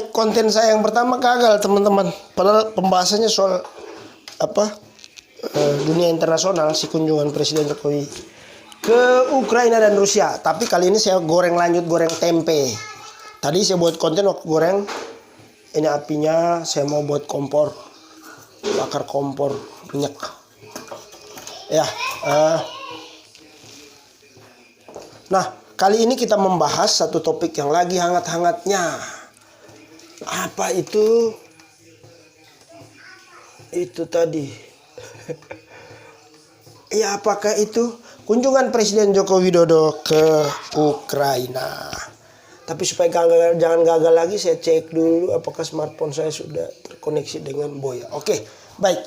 Konten saya yang pertama gagal teman-teman. Padahal pembahasannya soal dunia internasional, si kunjungan Presiden Jokowi ke Ukraina dan Rusia. Tapi kali ini saya goreng tempe. Tadi saya buat konten waktu goreng. Ini apinya saya mau buat kompor, bakar kompor minyak. Nah, kali ini kita membahas satu topik yang lagi hangat-hangatnya. Apa itu? Itu tadi. Apakah itu kunjungan Presiden Joko Widodo ke Ukraina? Tapi supaya jangan gagal lagi, saya cek dulu apakah smartphone saya sudah terkoneksi dengan Boya. Oke, baik.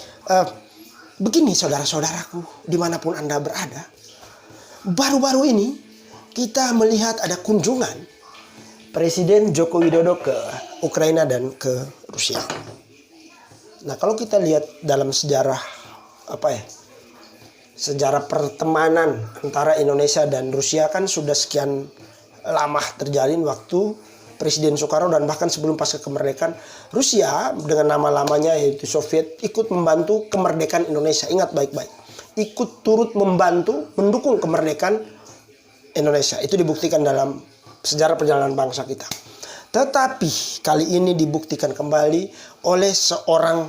Begini saudara-saudaraku, dimanapun Anda berada. Baru-baru ini kita melihat ada kunjungan Presiden Joko Widodo ke Ukraina dan ke Rusia. Nah, kalau kita lihat dalam sejarah sejarah pertemanan antara Indonesia dan Rusia kan sudah sekian lama terjalin waktu Presiden Soekarno dan bahkan sebelum pasca kemerdekaan, Rusia dengan nama-lamanya yaitu Soviet ikut membantu kemerdekaan Indonesia. Ingat baik-baik, ikut turut membantu mendukung kemerdekaan Indonesia. Itu dibuktikan dalam sejarah perjalanan bangsa kita. Tetapi kali ini dibuktikan kembali oleh seorang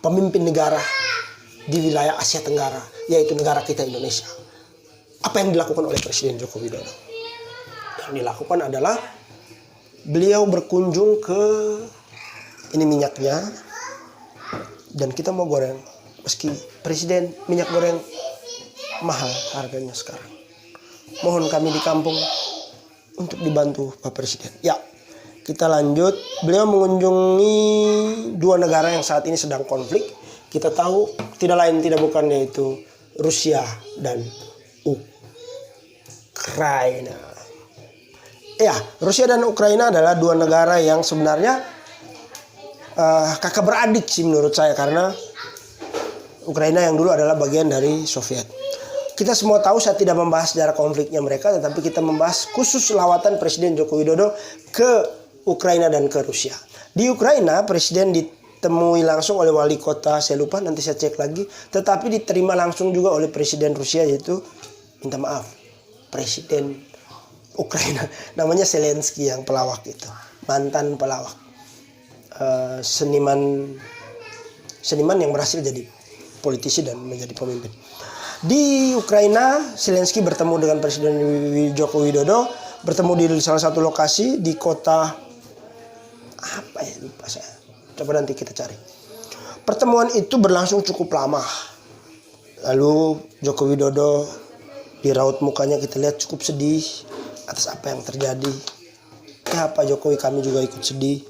pemimpin negara di wilayah Asia Tenggara, yaitu negara kita Indonesia. Apa yang dilakukan oleh Presiden Joko Widodo? Yang dilakukan adalah beliau berkunjung ke ini minyaknya, dan kita mau goreng. Meski Presiden minyak goreng mahal harganya sekarang, mohon kami di kampung untuk dibantu Pak Presiden. Ya, kita lanjut. Beliau mengunjungi dua negara yang saat ini sedang konflik. Kita tahu tidak lain tidak bukan yaitu Rusia dan Ukraina. Rusia dan Ukraina adalah dua negara yang sebenarnya kakak beradik sih menurut saya, karena Ukraina yang dulu adalah bagian dari Soviet. Kita semua tahu saya tidak membahas sejarah konfliknya mereka, tetapi kita membahas khusus lawatan Presiden Joko Widodo ke Ukraina dan ke Rusia. Di Ukraina, Presiden ditemui langsung oleh wali kota, saya lupa, nanti saya cek lagi. Tetapi diterima langsung juga oleh Presiden Rusia, yaitu, minta maaf, Presiden Ukraina. Namanya Zelensky yang pelawak itu, mantan pelawak. Seniman yang berhasil jadi politisi dan menjadi pemimpin. Di Ukraina, Zelensky bertemu dengan Presiden Joko Widodo, bertemu di salah satu lokasi di kota lupa saya. Coba nanti kita cari. Pertemuan itu berlangsung cukup lama. Lalu Joko Widodo di raut mukanya kita lihat cukup sedih atas apa yang terjadi. Pak Jokowi, kami juga ikut sedih.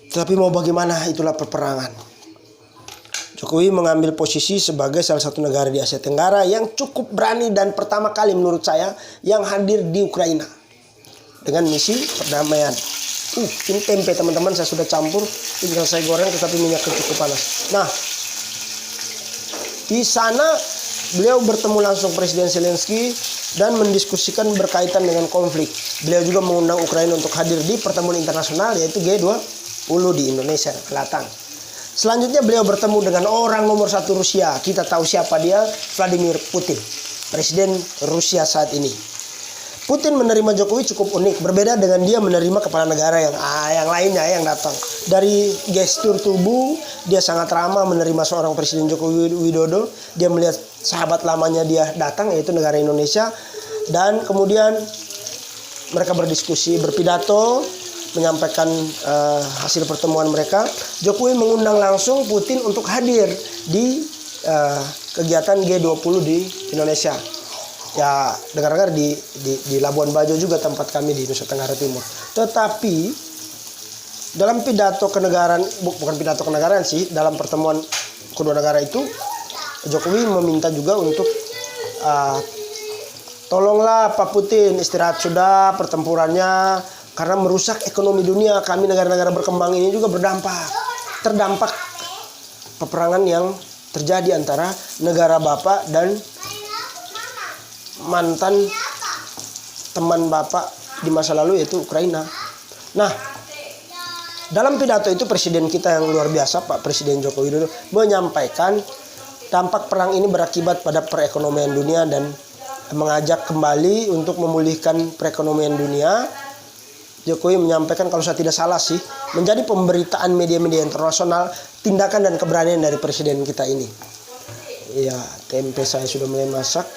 Tapi mau bagaimana, itulah peperangan. Jokowi mengambil posisi sebagai salah satu negara di Asia Tenggara yang cukup berani dan pertama kali menurut saya yang hadir di Ukraina dengan misi perdamaian. Ini tempe teman-teman, saya sudah campur, tinggal saya goreng tetapi minyaknya cukup panas. Nah, di sana beliau bertemu langsung Presiden Zelensky dan mendiskusikan berkaitan dengan konflik. Beliau juga mengundang Ukraina untuk hadir di pertemuan internasional yaitu G20 di Indonesia Selatan. Selanjutnya beliau bertemu dengan orang nomor satu Rusia. Kita tahu siapa dia, Vladimir Putin, Presiden Rusia saat ini. Putin menerima Jokowi cukup unik, berbeda dengan dia menerima kepala negara yang lainnya yang datang. Dari gestur tubuh, dia sangat ramah menerima seorang Presiden Joko Widodo. Dia melihat sahabat lamanya dia datang, yaitu negara Indonesia. Dan kemudian mereka berdiskusi, berpidato, menyampaikan hasil pertemuan mereka. Jokowi mengundang langsung Putin untuk hadir di kegiatan G20 di Indonesia. Ya, dengar-dengar di Labuan Bajo juga tempat kami di Nusa Tenggara Timur. Tetapi dalam pidato kenegaraan, bukan pidato kenegaraan sih, dalam pertemuan kedua negara itu, Jokowi meminta juga untuk tolonglah Pak Putin, istirahat sudah pertempurannya, karena merusak ekonomi dunia. Kami negara-negara berkembang ini juga terdampak peperangan yang terjadi antara negara Bapak dan mantan teman Bapak di masa lalu yaitu Ukraina. Nah, dalam pidato itu presiden kita yang luar biasa, Pak Presiden Joko Widodo, menyampaikan dampak perang ini berakibat pada perekonomian dunia dan mengajak kembali untuk memulihkan perekonomian dunia. Jokowi menyampaikan, kalau saya tidak salah sih, menjadi pemberitaan media-media internasional tindakan dan keberanian dari presiden kita ini. Ya, tempe saya sudah mulai masak.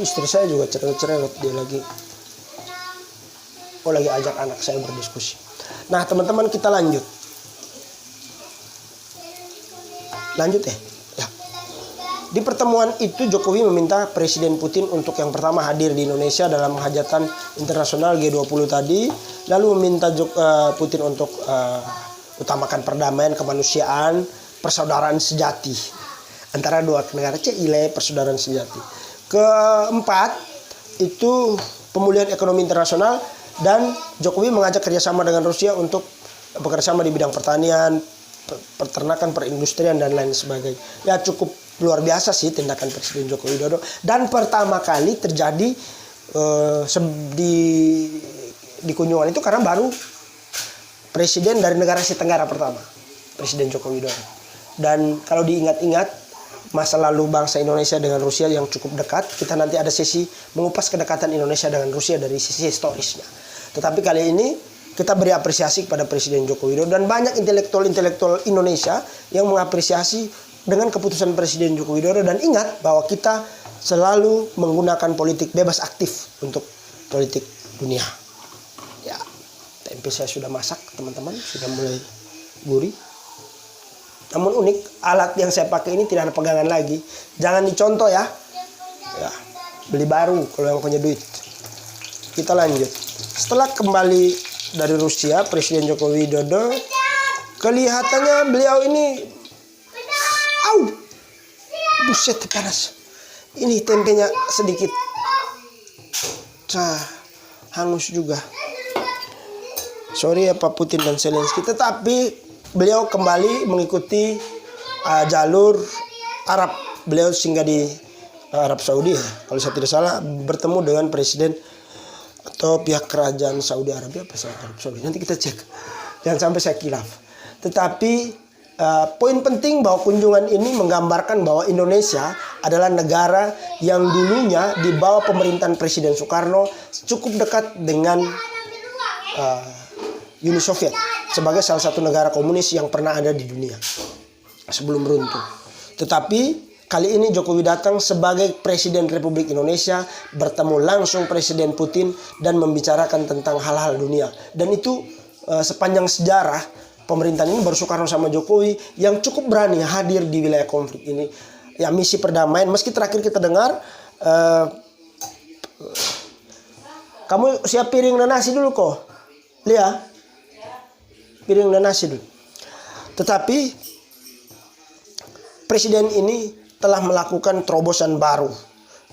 Istri saya juga cerewet dia lagi ajak anak saya berdiskusi. Nah teman-teman, kita lanjut ya. Di pertemuan itu Jokowi meminta Presiden Putin untuk yang pertama hadir di Indonesia dalam hajatan internasional G20 tadi, lalu meminta Putin untuk utamakan perdamaian, kemanusiaan, persaudaraan sejati antara dua negara, persaudaraan sejati. Keempat itu pemulihan ekonomi internasional, dan Jokowi mengajak kerjasama dengan Rusia untuk bekerjasama di bidang pertanian, peternakan, perindustrian, dan lain sebagainya. Ya, cukup luar biasa sih tindakan Presiden Joko Widodo, dan pertama kali terjadi di kunjungan itu karena baru presiden dari negara Asia Tenggara pertama, Presiden Joko Widodo. Dan kalau diingat-ingat masa lalu bangsa Indonesia dengan Rusia yang cukup dekat, kita nanti ada sesi mengupas kedekatan Indonesia dengan Rusia dari sisi historisnya. Tetapi kali ini kita beri apresiasi kepada Presiden Joko Widodo, dan banyak intelektual Indonesia yang mengapresiasi dengan keputusan Presiden Joko Widodo. Dan ingat bahwa kita selalu menggunakan politik bebas aktif untuk politik dunia. Ya, tempe saya sudah masak teman-teman, sudah mulai gurih. Namun unik, alat yang saya pakai ini tidak ada pegangan lagi. Jangan dicontoh ya. Ya, beli baru kalau yang punya duit. Kita lanjut. Setelah kembali dari Rusia, Presiden Joko Widodo kelihatannya beliau ini, buset panas. Ini tempenya sedikit hangus juga. Sorry ya Pak Putin dan Zelensky, tetapi beliau kembali mengikuti jalur Arab. Beliau singgah di Arab Saudi ya, kalau saya tidak salah, bertemu dengan presiden atau pihak kerajaan Saudi Arabia apa Arab Saudi. Nanti kita cek, jangan sampai saya kilaf. Tetapi poin penting bahwa kunjungan ini menggambarkan bahwa Indonesia adalah negara yang dulunya di bawah pemerintahan Presiden Soekarno cukup dekat dengan Uni Soviet sebagai salah satu negara komunis yang pernah ada di dunia sebelum runtuh. Tetapi kali ini Jokowi datang sebagai Presiden Republik Indonesia, bertemu langsung Presiden Putin dan membicarakan tentang hal-hal dunia. Dan itu sepanjang sejarah pemerintahan ini baru Soekarno sama Jokowi yang cukup berani hadir di wilayah konflik ini. Ya, misi perdamaian. Meski terakhir kita dengar, kamu siap piring dan nasi dulu kok, Lia. Piring dan nasi dulu. Tetapi presiden ini telah melakukan terobosan baru,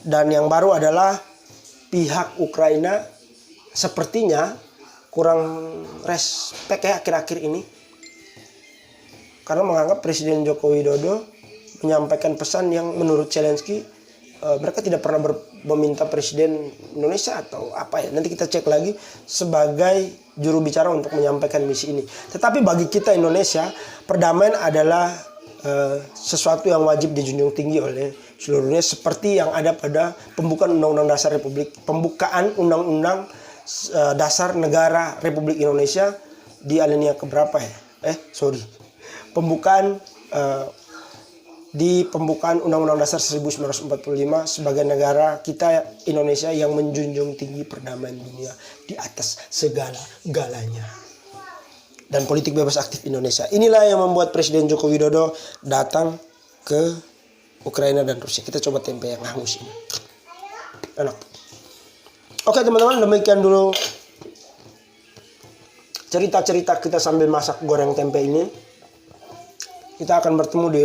dan yang baru adalah pihak Ukraina sepertinya kurang respek ya akhir-akhir ini, karena menganggap Presiden Joko Widodo menyampaikan pesan yang menurut Zelensky mereka tidak pernah meminta Presiden Indonesia atau apa ya. Nanti kita cek lagi sebagai juru bicara untuk menyampaikan misi ini. Tetapi bagi kita Indonesia, perdamaian adalah sesuatu yang wajib dijunjung tinggi oleh seluruh dunia, seperti yang ada pada pembukaan Undang-Undang Dasar Dasar Negara Republik Indonesia di alinea keberapa ya? Pembukaan di pembukaan Undang-Undang Dasar 1945 sebagai negara kita Indonesia yang menjunjung tinggi perdamaian dunia di atas segala-galanya, dan politik bebas aktif Indonesia. Inilah yang membuat Presiden Joko Widodo datang ke Ukraina dan Rusia. Kita coba tempe yang hangus ini. Enak. Oke teman-teman, demikian dulu cerita-cerita kita sambil masak goreng tempe ini. Kita akan bertemu di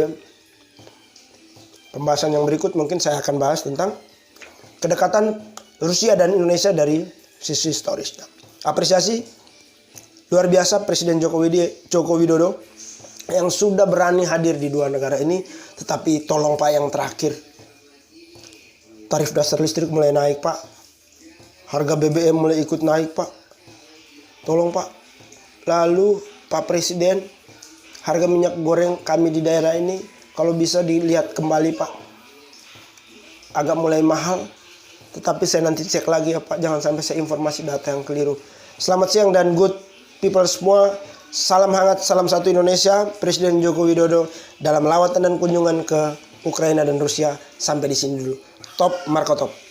pembahasan yang berikut. Mungkin saya akan bahas tentang kedekatan Rusia dan Indonesia dari sisi historisnya. Apresiasi luar biasa Presiden Joko Widodo yang sudah berani hadir di dua negara ini. Tetapi tolong Pak, yang terakhir, tarif dasar listrik mulai naik Pak. Harga BBM mulai ikut naik Pak. Tolong Pak. Lalu Pak Presiden, harga minyak goreng kami di daerah ini kalau bisa dilihat kembali Pak. Agak mulai mahal. Tetapi saya nanti cek lagi ya Pak. Jangan sampai saya informasi data yang keliru. Selamat siang dan good people semua. Salam hangat, salam satu Indonesia. Presiden Joko Widodo dalam lawatan dan kunjungan ke Ukraina dan Rusia. Sampai di sini dulu. Top Marco Top.